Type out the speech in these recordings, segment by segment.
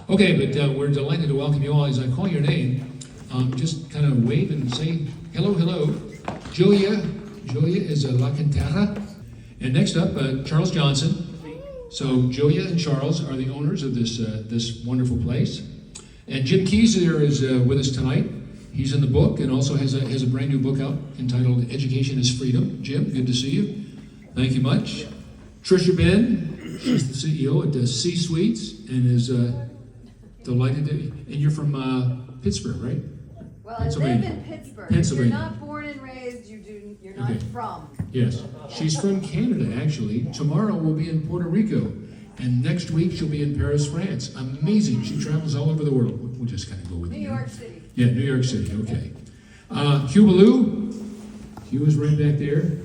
Okay, but we're delighted to welcome you all. As I call your name, just kind of wave and say hello, hello. Julia is a Alcantara. And next up, Charles Johnson. So Julia and Charles are the owners of this wonderful place. And Jim Keyser is with us tonight. He's in the book and also has a brand new book out entitled Education is Freedom. Jim, good to see you. Thank you much. Tricia Benn, she's the CEO at C-Suites and is delighted to, and you're from Pittsburgh, right? Well, I live in Pittsburgh. Pennsylvania. If you're not born and raised, you're not from. Yes. She's from Canada, actually. Tomorrow we'll be in Puerto Rico. And next week she'll be in Paris, France. Amazing. She travels all over the world. We'll just kind of go with New York City. Yeah, New York City. Okay. Hugh, Ballou. Hugh is right back there.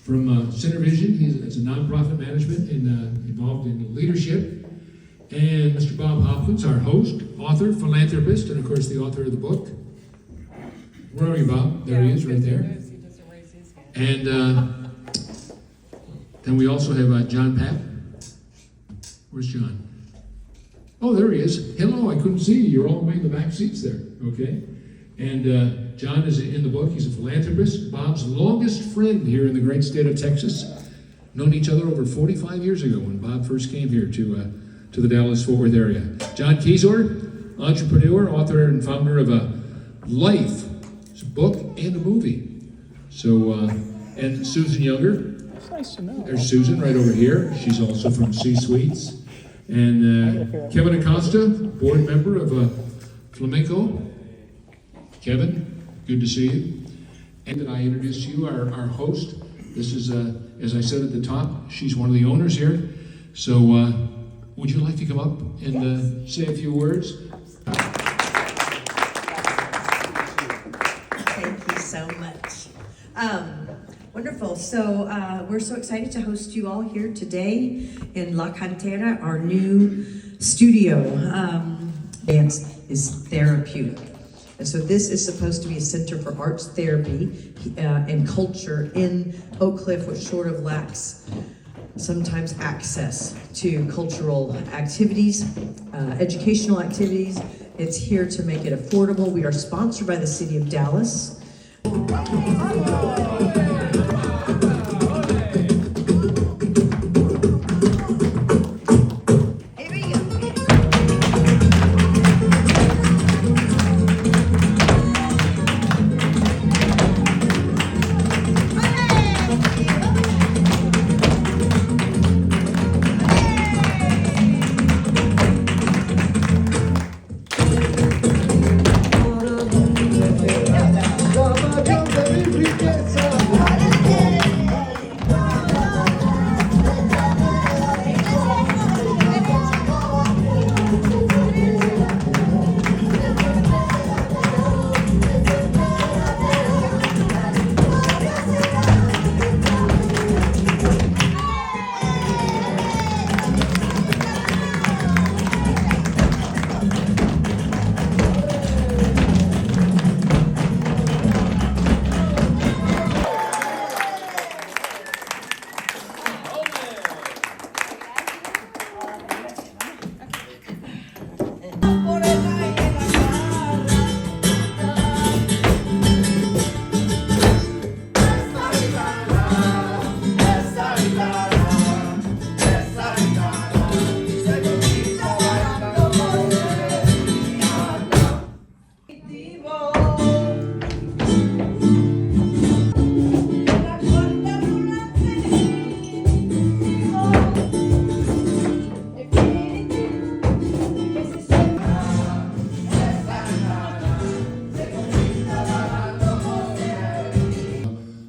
From SynerVision. It's a nonprofit management and involved in leadership. And Mr. Bob Hopkins, our host, author, philanthropist, and of course the author of the book. Where are you, Bob? There he is, right there. And then we also have John Papp. Where's John? Oh, there he is. Hello, I couldn't see you. You're all the way in the back seats there. Okay. And John is in the book. He's a philanthropist. Bob's longest friend here in the great state of Texas. Known each other over 45 years ago when Bob first came here to the Dallas-Fort Worth area. John Keyser, entrepreneur, author, and founder of Life. It's a book and a movie. So, and Susan Younger. That's nice to know. There's Susan right over here. She's also from C-Suites. And Kevin Acosta, board member of Flamenco. Kevin, good to see you. And I introduce you, our host. This is, as I said at the top, she's one of the owners here. So, would you like to come up and say a few words? Thank you so much. Wonderful. So we're so excited to host you all here today in La Cantera, our new studio. Dance is therapeutic. And so this is supposed to be a center for arts therapy and culture in Oak Cliff, which sort of lacks sometimes access to cultural activities, educational activities. It's here to make it affordable. We are sponsored by the City of Dallas.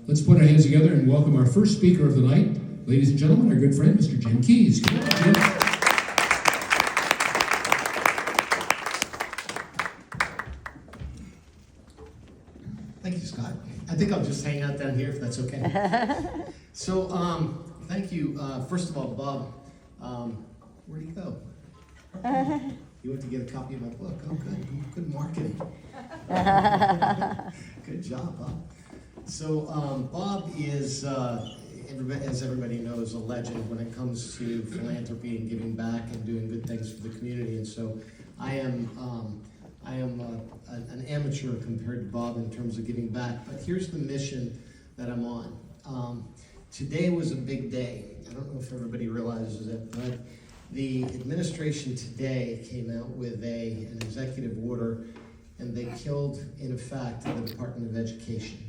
Let's put our hands together and welcome our first speaker of the night. Ladies and gentlemen, our good friend, Mr. Jim Keys. Come on, Jim. Thank you, Scott. I think I'll just hang out down here if that's okay. So, thank you. First of all, Bob, where'd he go? You went to get a copy of my book. Oh, good. Good marketing. Good job, Bob. So, Bob is as everybody knows, a legend when it comes to philanthropy and giving back and doing good things for the community. And so I am an amateur compared to Bob in terms of giving back. But here's the mission that I'm on. Today was a big day. I don't know if everybody realizes it, but the administration today came out with an executive order, and they killed, in effect, the Department of Education.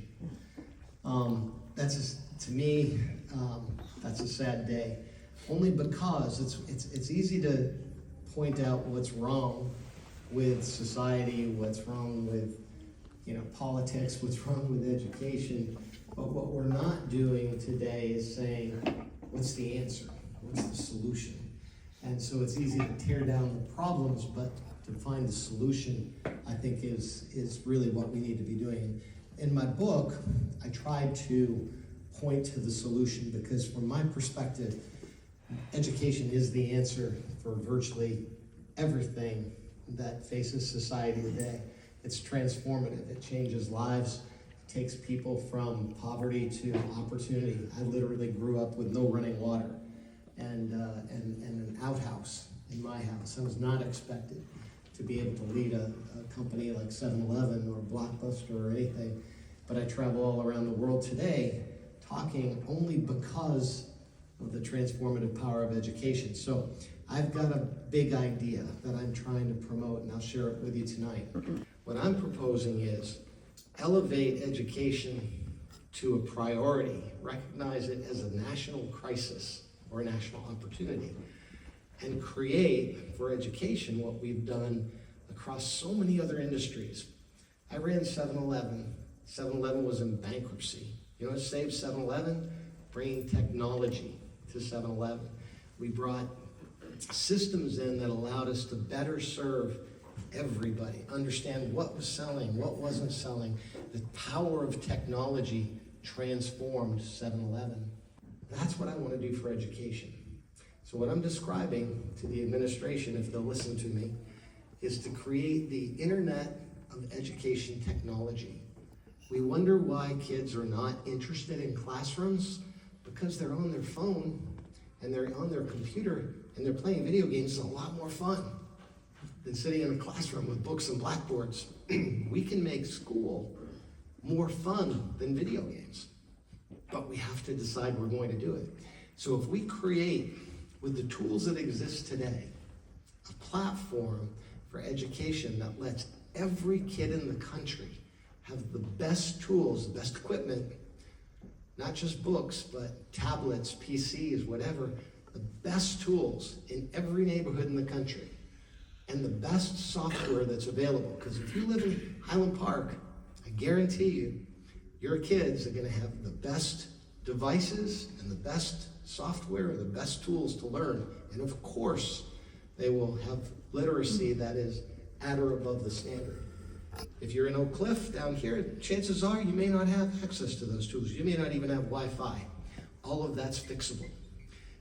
To me, that's a sad day. Only because it's easy to point out what's wrong with society, what's wrong with politics, what's wrong with education. But what we're not doing today is saying, what's the answer? What's the solution? And so it's easy to tear down the problems, but to find the solution, I think is really what we need to be doing. In my book, I tried to point to the solution because from my perspective, education is the answer for virtually everything that faces society today. It's transformative. It changes lives. It takes people from poverty to opportunity. I literally grew up with no running water and an outhouse in my house. I was not expected to be able to lead a company like 7-Eleven or Blockbuster or anything, but I travel all around the world today talking only because of the transformative power of education. So I've got a big idea that I'm trying to promote, and I'll share it with you tonight. What I'm proposing is elevate education to a priority, recognize it as a national crisis or a national opportunity, and create for education what we've done across so many other industries. I ran 7-Eleven. 7-Eleven was in bankruptcy. You know what saved 7-Eleven? Bringing technology to 7-Eleven. We brought systems in that allowed us to better serve everybody, understand what was selling, what wasn't selling. The power of technology transformed 7-Eleven. That's what I want to do for education. So what I'm describing to the administration, if they'll listen to me, is to create the Internet of Education technology. We wonder why kids are not interested in classrooms, because they're on their phone and they're on their computer and they're playing video games. It's a lot more fun than sitting in a classroom with books and blackboards. We can make school more fun than video games, but we have to decide we're going to do it. So if we create, with the tools that exist today, a platform for education that lets every kid in the country have the best tools, the best equipment, not just books, but tablets, PCs, whatever, the best tools in every neighborhood in the country, and the best software that's available. Because if you live in Highland Park, I guarantee you, your kids are gonna have the best devices and the best software and the best tools to learn. And of course, they will have literacy that is at or above the standard. If you're in Oak Cliff down here, chances are you may not have access to those tools. You may not even have Wi-Fi. All of that's fixable.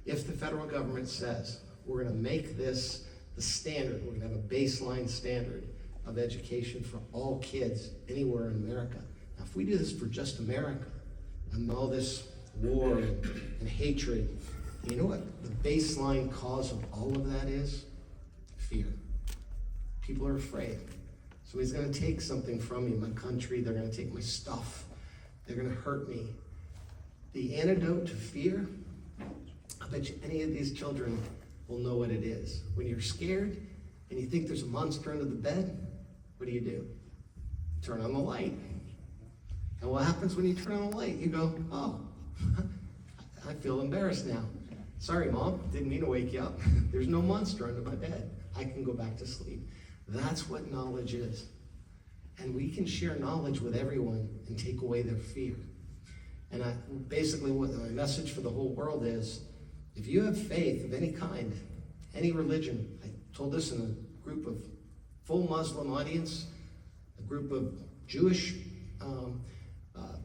If the federal government says, we're gonna make this the standard, we're gonna have a baseline standard of education for all kids anywhere in America. Now, if we do this for just America, and all this war and hatred, you know what the baseline cause of all of that is? Fear. People are afraid. Somebody's gonna take something from me, my country, they're gonna take my stuff, they're gonna hurt me. The antidote to fear, I bet you any of these children will know what it is. When you're scared and you think there's a monster under the bed, what do? Turn on the light. And what happens when you turn on the light? You go, oh, I feel embarrassed now. Sorry, Mom, didn't mean to wake you up. There's no monster under my bed. I can go back to sleep. That's what knowledge is. And we can share knowledge with everyone and take away their fear. And basically what my message for the whole world is, if you have faith of any kind, any religion, I told this in a group of full Muslim audience, a group of Jewish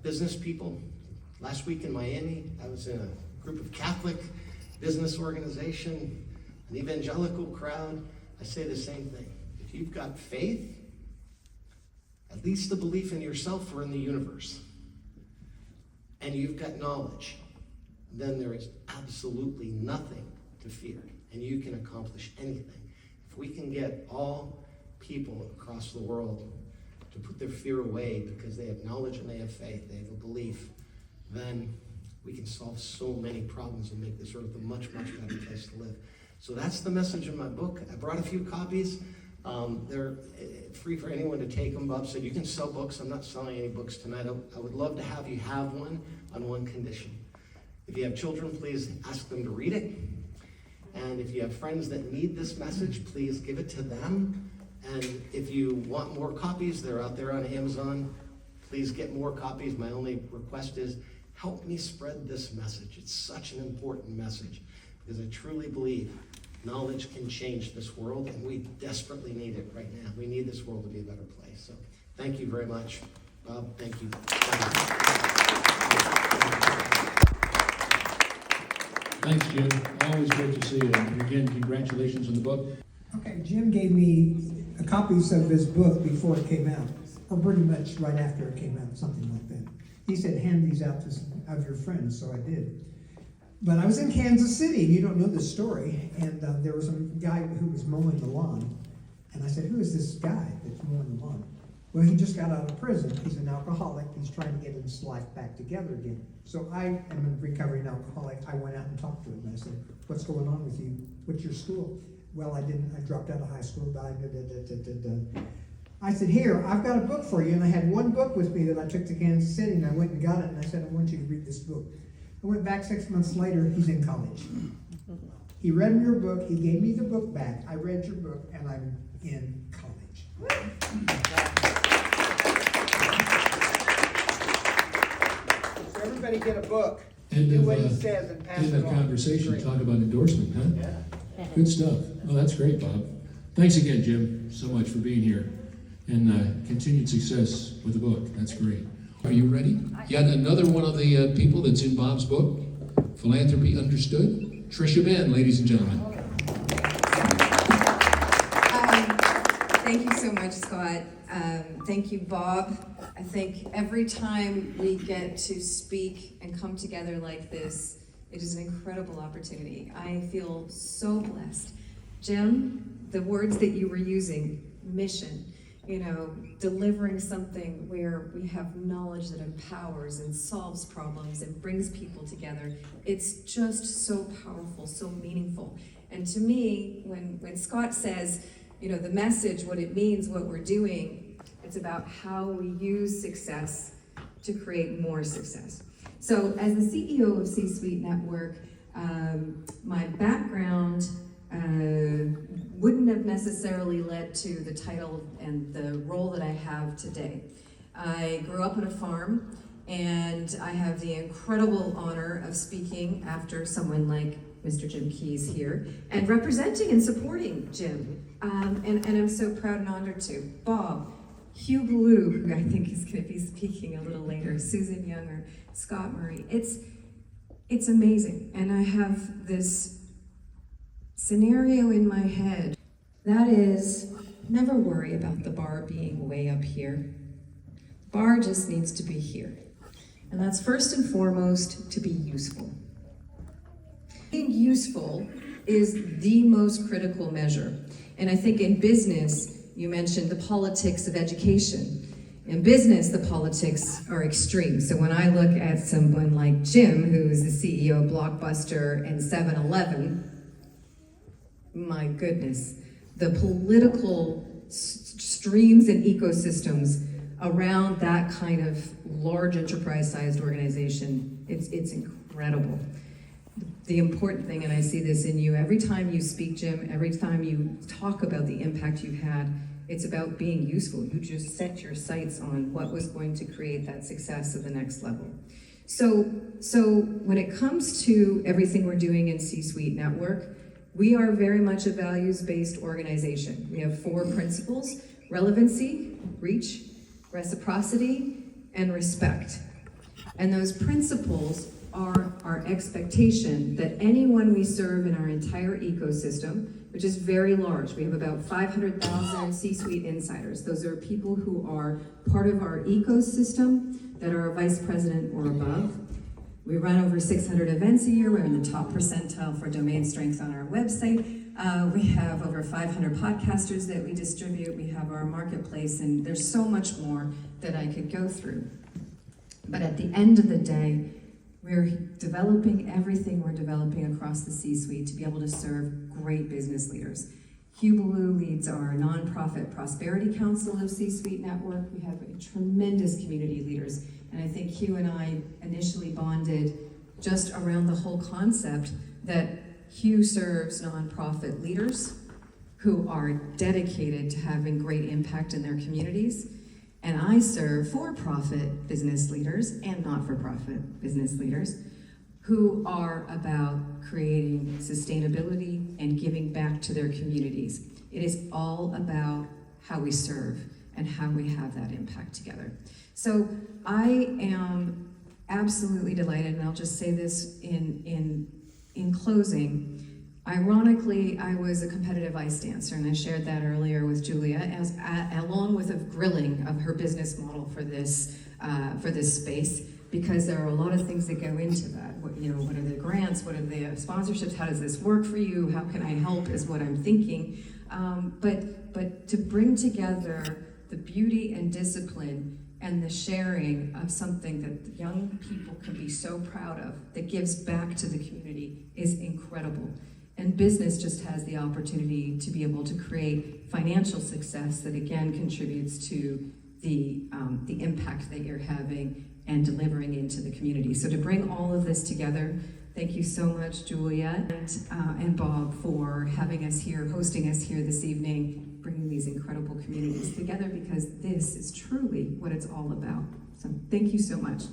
business people. Last week in Miami, I was in a group of Catholic business organization, an evangelical crowd. I say the same thing. If you've got faith, at least the belief in yourself or in the universe, and you've got knowledge, then there is absolutely nothing to fear, and you can accomplish anything. If we can get all people across the world to put their fear away because they have knowledge and they have faith, they have a belief, then we can solve so many problems and make this earth a much, much better place to live. So that's the message of my book. I brought a few copies. They're free for anyone to take them. Bob said you can sell books. I'm not selling any books tonight. I would love to have you have one on one condition. If you have children, please ask them to read it. And if you have friends that need this message, please give it to them. And if you want more copies, they're out there on Amazon. Please get more copies. My only request is help me spread this message. It's such an important message because I truly believe knowledge can change this world, and we desperately need it right now. We need this world to be a better place. So thank you very much. Bob, thank you. Thanks, Jim. Always great to see you. And again, congratulations on the book. Okay, Jim gave me a copies of his book before it came out, or pretty much right after it came out, something like that. He said, hand these out to some of your friends, so I did. But I was in Kansas City, and you don't know this story, and there was a guy who was mowing the lawn, and I said, who is this guy that's mowing the lawn? Well, he just got out of prison. He's an alcoholic. He's trying to get his life back together again. So I am a recovering alcoholic. I went out and talked to him, and I said, what's going on with you? What's your school? Well, I dropped out of high school, died, I said, here, I've got a book for you, and I had one book with me that I took to Kansas City, and I went and got it, and I said, I want you to read this book. I went back 6 months later, he's in college. He read your book, he gave me the book back, I read your book, and I'm in college. So everybody get a book, do what he says and pass it on. End of conversation, Great. talk about endorsement, huh? Yeah. Good stuff. Oh, that's great, Bob. Thanks again, Jim, so much for being here. And continued success with the book. That's great. Are you ready? Yet another one of the people that's in Bob's book, Philanthropy Understood, Tricia Benn, ladies and gentlemen. Thank you so much, Scott. Thank you, Bob. I think every time we get to speak and come together like this, it is an incredible opportunity. I feel so blessed. Jim, the words that you were using, mission, delivering something where we have knowledge that empowers and solves problems and brings people together. It's just so powerful, so meaningful. And to me, when Scott says, the message, what it means, what we're doing, it's about how we use success to create more success. So as the CEO of C-Suite Network, my background wouldn't have necessarily led to the title and the role that I have today. I grew up on a farm, and I have the incredible honor of speaking after someone like Mr. Jim Keyes here, and representing and supporting Jim. And I'm so proud and honored to. Bob, Hugh, Ballou, who I think is going to be speaking a little later, Susan Younger, Scott Murray. It's amazing, and I have this scenario in my head. That is, never worry about the bar being way up here. Bar just needs to be here. And that's first and foremost to be useful. Being useful is the most critical measure. And I think in business, you mentioned the politics of education. In business, the politics are extreme. So when I look at someone like Jim, who is the CEO of Blockbuster and 7-Eleven, my goodness, the political streams and ecosystems around that kind of large enterprise-sized organization, it's incredible. The important thing, and I see this in you, every time you speak, Jim, every time you talk about the impact you've had, it's about being useful. You just set your sights on what was going to create that success at the next level. So when it comes to everything we're doing in C-Suite Network, we are very much a values-based organization. We have 4 principles: relevancy, reach, reciprocity, and respect. And those principles are our expectation that anyone we serve in our entire ecosystem, which is very large. We have about 500,000 C-suite insiders. Those are people who are part of our ecosystem that are a vice president or above. We run over 600 events a year. We're in the top percentile for domain strength on our website. We have over 500 podcasters that we distribute. We have our marketplace, and there's so much more that I could go through. But at the end of the day, we're developing everything we're developing across the C-suite to be able to serve great business leaders. Hugh Ballou leads our nonprofit Prosperity Council of C-Suite Network. We have a tremendous community leaders, and I think Hugh and I initially bonded just around the whole concept that Hugh serves nonprofit leaders who are dedicated to having great impact in their communities, and I serve for-profit business leaders and not-for-profit business leaders who are about creating sustainability and giving back to their communities. It is all about how we serve and how we have that impact together. So I am absolutely delighted, and I'll just say this in closing. Ironically, I was a competitive ice dancer, and I shared that earlier with Julia, along with a grilling of her business model for this space, because there are a lot of things that go into that. What are the grants? What are the sponsorships? How does this work for you? How can I help? Is what I'm thinking. But to bring together the beauty and discipline and the sharing of something that young people can be so proud of, that gives back to the community, is incredible. And business just has the opportunity to be able to create financial success that again contributes to the impact that you're having and delivering into the community. So to bring all of this together, thank you so much, Julia and Bob, for having us here, hosting us here this evening, bringing these incredible communities together, because this is truly what it's all about. So thank you so much.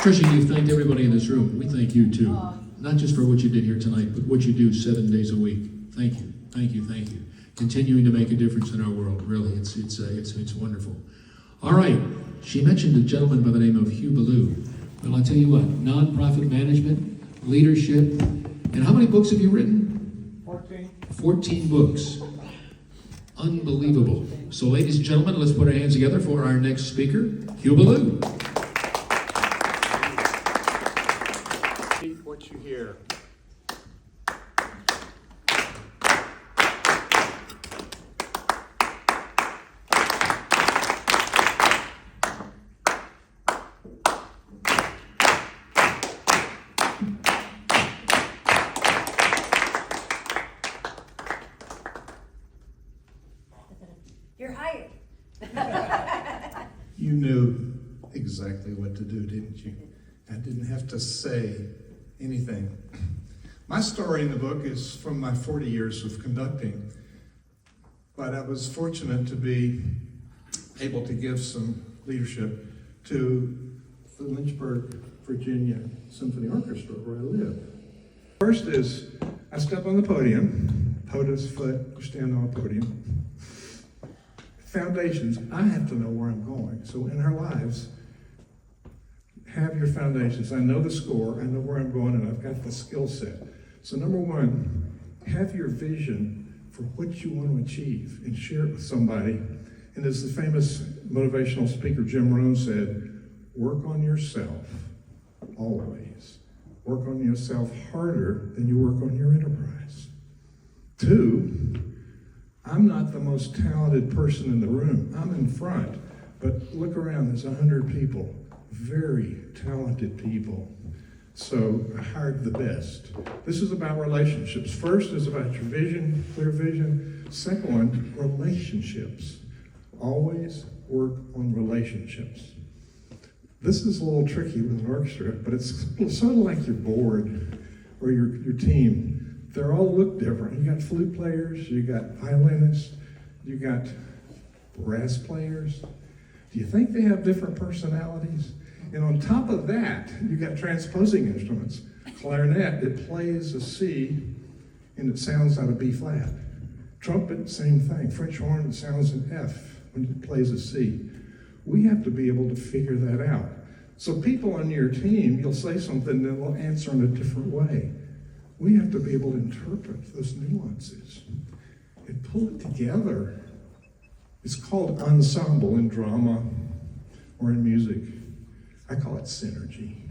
Tricia, you've thanked everybody in this room. We thank you too. Not just for what you did here tonight, but what you do 7 days a week. Thank you, thank you, thank you. Continuing to make a difference in our world. Really, it's wonderful. All right, she mentioned a gentleman by the name of Hugh Ballou. Well, I tell you what, nonprofit management, leadership, and how many books have you written? 14 books. Unbelievable. So, ladies and gentlemen, let's put our hands together for our next speaker, Hugh Ballou. What you hear. You're hired. You knew exactly what to do, didn't you? I didn't have to say anything. My story in the book is from my 40 years of conducting, but I was fortunate to be able to give some leadership to the Lynchburg, Virginia Symphony Orchestra, where I live. First is, I step on the podium, POTUS foot, you stand on a podium. Foundations, I have to know where I'm going. So in our lives, have your foundations. I know the score, I know where I'm going, and I've got the skill set. So number one, have your vision for what you want to achieve and share it with somebody. And as the famous motivational speaker Jim Rohn said, work on yourself, always. Work on yourself harder than you work on your enterprise. Two, I'm not the most talented person in the room. I'm in front, but look around, there's 100 people. Very talented people. So I hired the best. This is about relationships. First is about your vision, clear vision. Second one, relationships. Always work on relationships. This is a little tricky with an orchestra, but it's sort of like your board or your team. They all look different. You got flute players, you got violinists, you got brass players. Do you think they have different personalities? And on top of that, you got transposing instruments. Clarinet, it plays a C and it sounds out of B flat. Trumpet, same thing. French horn, it sounds an F when it plays a C. We have to be able to figure that out. So people on your team, you'll say something, and they'll answer in a different way. We have to be able to interpret those nuances and pull it together. It's called ensemble in drama or in music. I call it synergy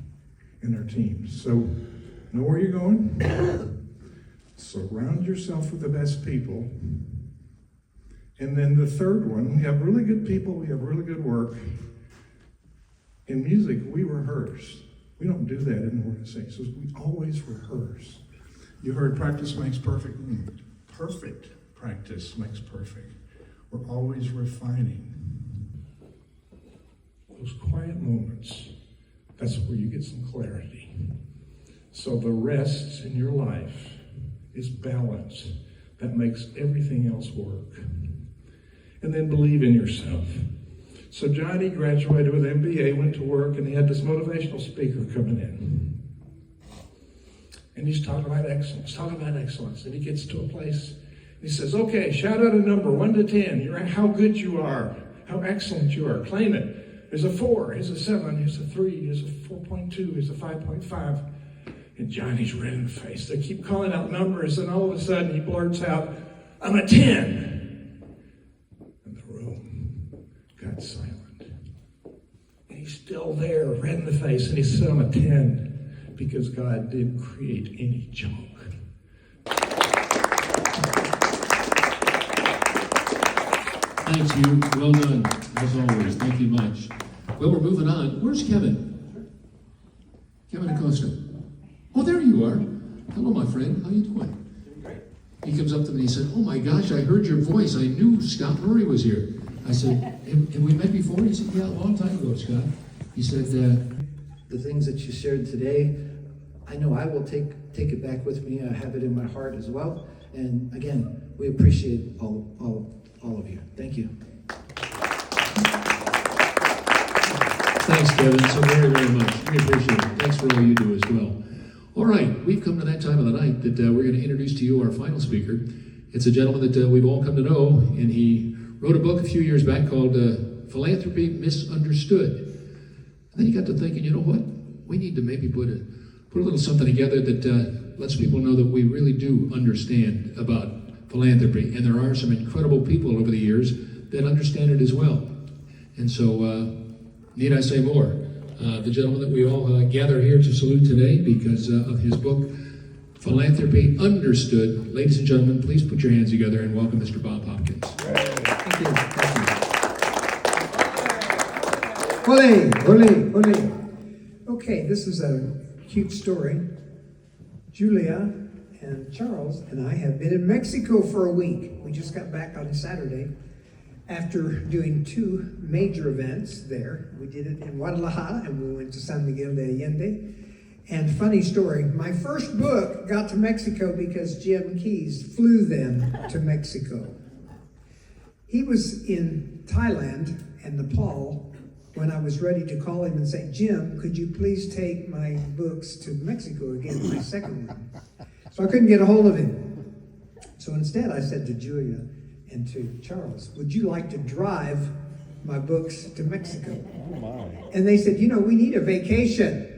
in our teams. So, know where you're going? Surround yourself with the best people. And then the third one, we have really good people, we have really good work. In music, we rehearse. We don't do that in organizations. We always rehearse. You heard practice makes perfect. Perfect practice makes perfect. We're always refining. Those quiet moments, that's where you get some clarity. So the rest in your life is balance. That makes everything else work. And then believe in yourself. So Johnny graduated with an MBA, went to work, and he had this motivational speaker coming in. And he's talking about excellence, And he gets to a place, and he says, okay, shout out a number, 1 to 10. You're how good you are, how excellent you are. Claim it. There's a 4, here's a 7, here's a 3, here's a 4.2, here's a 5.5. And Johnny's red in the face. They keep calling out numbers, and all of a sudden he blurts out, I'm a 10. And the room got silent. And he's still there, red in the face, and he said, I'm a 10, because God didn't create any junk. Thanks, Hugh. Well done, as always. Thank you much. Well, we're moving on. Where's Kevin? Kevin Acosta. Oh, there you are. Hello, my friend. How you doing? Great. He comes up to me and he said, oh my gosh, I heard your voice. I knew Scott Murray was here. I said, have we met before? He said, yeah, a long time ago, Scott. He said, the things that you shared today, I know I will take it back with me. I have it in my heart as well. And again, we appreciate all of you. Thank you. Thanks, Kevin, so very, very much. We appreciate it. Thanks for all you do as well. All right, we've come to that time of the night that we're going to introduce to you our final speaker. It's a gentleman that we've all come to know, and he wrote a book a few years back called Philanthropy Misunderstood. And then he got to thinking, you know what? We need to maybe put a little something together that lets people know that we really do understand about philanthropy. And there are some incredible people over the years that understand it as well. And so, need I say more? The gentleman that we all gather here to salute today because of his book, Philanthropy Understood. Ladies and gentlemen, please put your hands together and welcome Mr. Bob Hopkins. Thank you. Ole, ole, ole. Okay, this is a cute story. Julia and Charles and I have been in Mexico for a week. We just got back on Saturday after doing 2 major events there. We did it in Guadalajara and we went to San Miguel de Allende. And funny story, my first book got to Mexico because Jim Keyes flew them to Mexico. He was in Thailand and Nepal when I was ready to call him and say, Jim, could you please take my books to Mexico again, my second one? So I couldn't get a hold of him. So instead I said to Julia and to Charles, would you like to drive my books to Mexico? And they said, we need a vacation.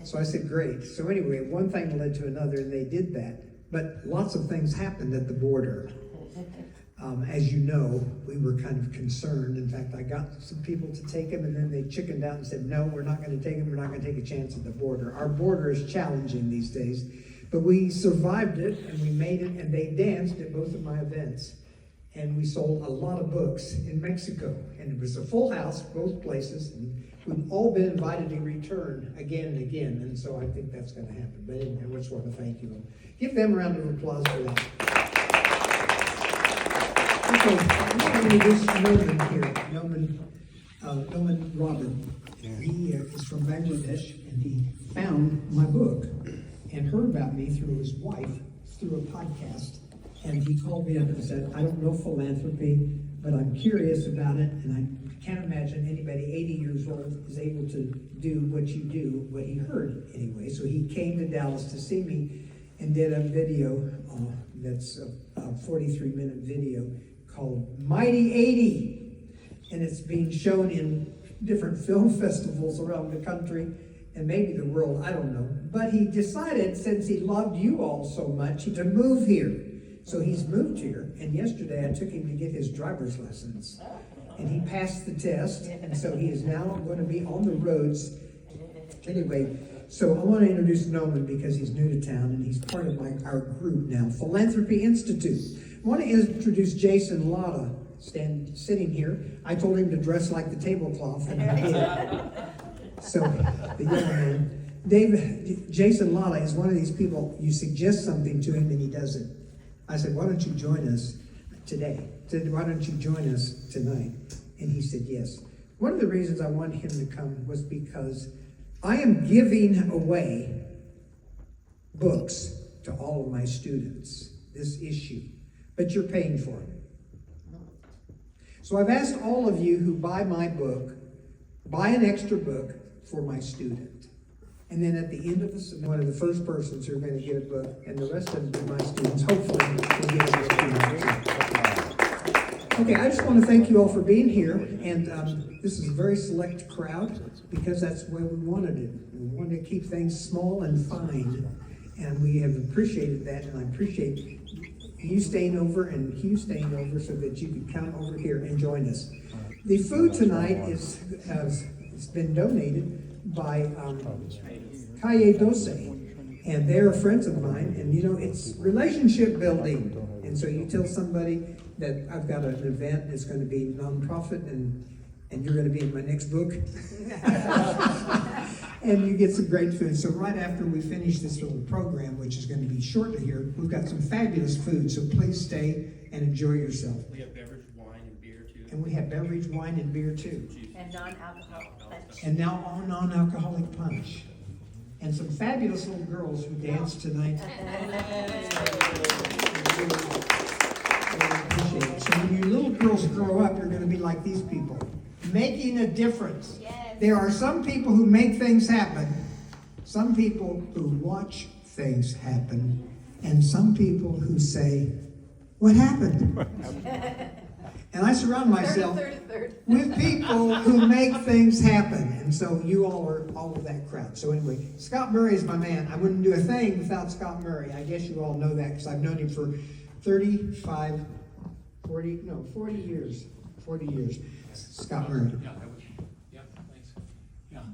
So I said, great. So anyway, one thing led to another and they did that. But lots of things happened at the border. As you know, we were kind of concerned. In fact, I got some people to take them and then they chickened out and said, no, we're not going to take them. We're not going to take a chance at the border. Our border is challenging these days. But we survived it and we made it and they danced at both of my events. And we sold a lot of books in Mexico. And it was a full house, both places. And we've all been invited to return again and again. And so I think that's going to happen. But anyway, I just want to thank you. Give them a round of applause for that. Okay, I'm going to introduce Noman here. Noman Robin. He is from Bangladesh and he found my book and heard about me through his wife, through a podcast. And he called me up and said, I don't know philanthropy, but I'm curious about it, and I can't imagine anybody 80 years old is able to do what you do, what he heard anyway. So he came to Dallas to see me and did a video that's a 43-minute video called Mighty 80. And it's being shown in different film festivals around the country and maybe the world, I don't know. But he decided, since he loved you all so much, to move here. So he's moved here, and yesterday I took him to get his driver's license. and he passed the test, and so he is now going to be on the roads. Anyway, so I want to introduce Noman because he's new to town and he's part of our group now, Philanthropy Institute. I want to introduce Jason Lotta, sitting here. I told him to dress like the tablecloth, and he did. So, the young man, Jason Lotta is one of these people, you suggest something to him and he does it. I said, why don't you join us today? I said, why don't you join us tonight? And he said, yes. One of the reasons I wanted him to come was because I am giving away books to all of my students, this issue, but you're paying for it. So I've asked all of you who buy my book, buy an extra book for my student. And then at the end of the semester, one of the first persons who are going to get a book, and the rest of them will be my students, hopefully will get a book. Okay, I just want to thank you all for being here, and this is a very select crowd, because that's the way we wanted it. We wanted to keep things small and fine, and we have appreciated that, and I appreciate you staying over and Hugh staying over so that you could come over here and join us. The food tonight it's been donated by Calle Doce, and they're friends of mine, and it's relationship building. And so you tell somebody that I've got an event that's going to be nonprofit, and you're going to be in my next book. And you get some great food. So right after we finish this little program, which is going to be shortly here, we've got some fabulous food. So please stay and enjoy yourself. We have beverage, wine, and beer too. And we have beverage, wine, and beer too. And non-alcoholic punch. And now all non-alcoholic punch. And some fabulous little girls who dance tonight. So when you little girls grow up, you're going to be like these people, making a difference. Yes. There are some people who make things happen, some people who watch things happen, and some people who say, what happened? And I surround myself with people who make things happen. And so you all are all of that crowd. So anyway, Scott Murray is my man. I wouldn't do a thing without Scott Murray. I guess you all know that because I've known him for 40 years. 40 years. Scott Murray. Yeah, thanks. Yeah,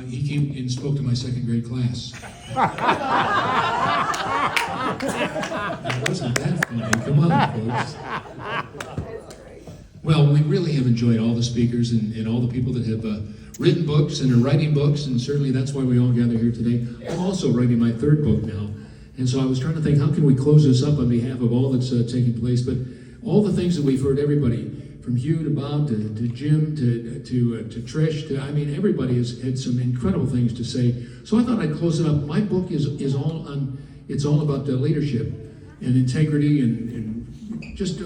he came and spoke to my second grade class. It wasn't that funny. Come on, folks. Well, we really have enjoyed all the speakers and all the people that have written books and are writing books, and certainly that's why we all gather here today. I'm also writing my third book now, and so I was trying to think, how can we close this up on behalf of all that's taking place? But all the things that we've heard, everybody, from Hugh to Bob to Jim to Trish, everybody has had some incredible things to say. So I thought I'd close it up. My book is all on. It's all about leadership and integrity and just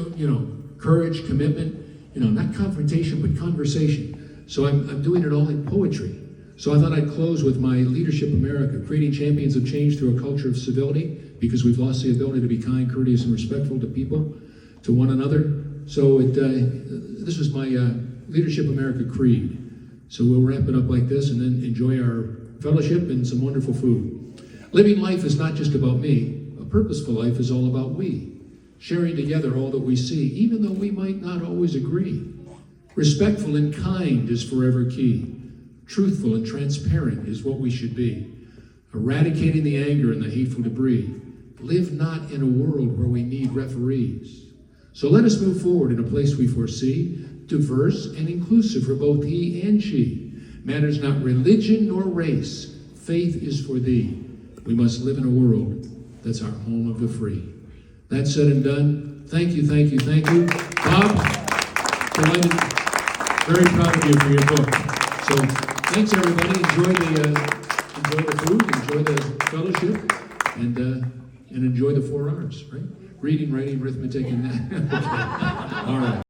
courage, commitment. Not confrontation, but conversation. So I'm doing it all in poetry. So I thought I'd close with my Leadership America, creating champions of change through a culture of civility, because we've lost the ability to be kind, courteous, and respectful to people, to one another. So this was my Leadership America creed. So we'll wrap it up like this and then enjoy our fellowship and some wonderful food. Living life is not just about me. A purposeful life is all about we. Sharing together all that we see, even though we might not always agree. Respectful and kind is forever key. Truthful and transparent is what we should be. Eradicating the anger and the hateful debris. Live not in a world where we need referees. So let us move forward in a place we foresee, diverse and inclusive for both he and she. Matters not religion nor race. Faith is for thee. We must live in a world that's our home of the free. That said and done, thank you. Bob, delighted, very proud of you for your book. So thanks everybody, enjoy the food, enjoy the fellowship, and enjoy the 4 R's, right? Reading, writing, arithmetic, and that. Okay. All right.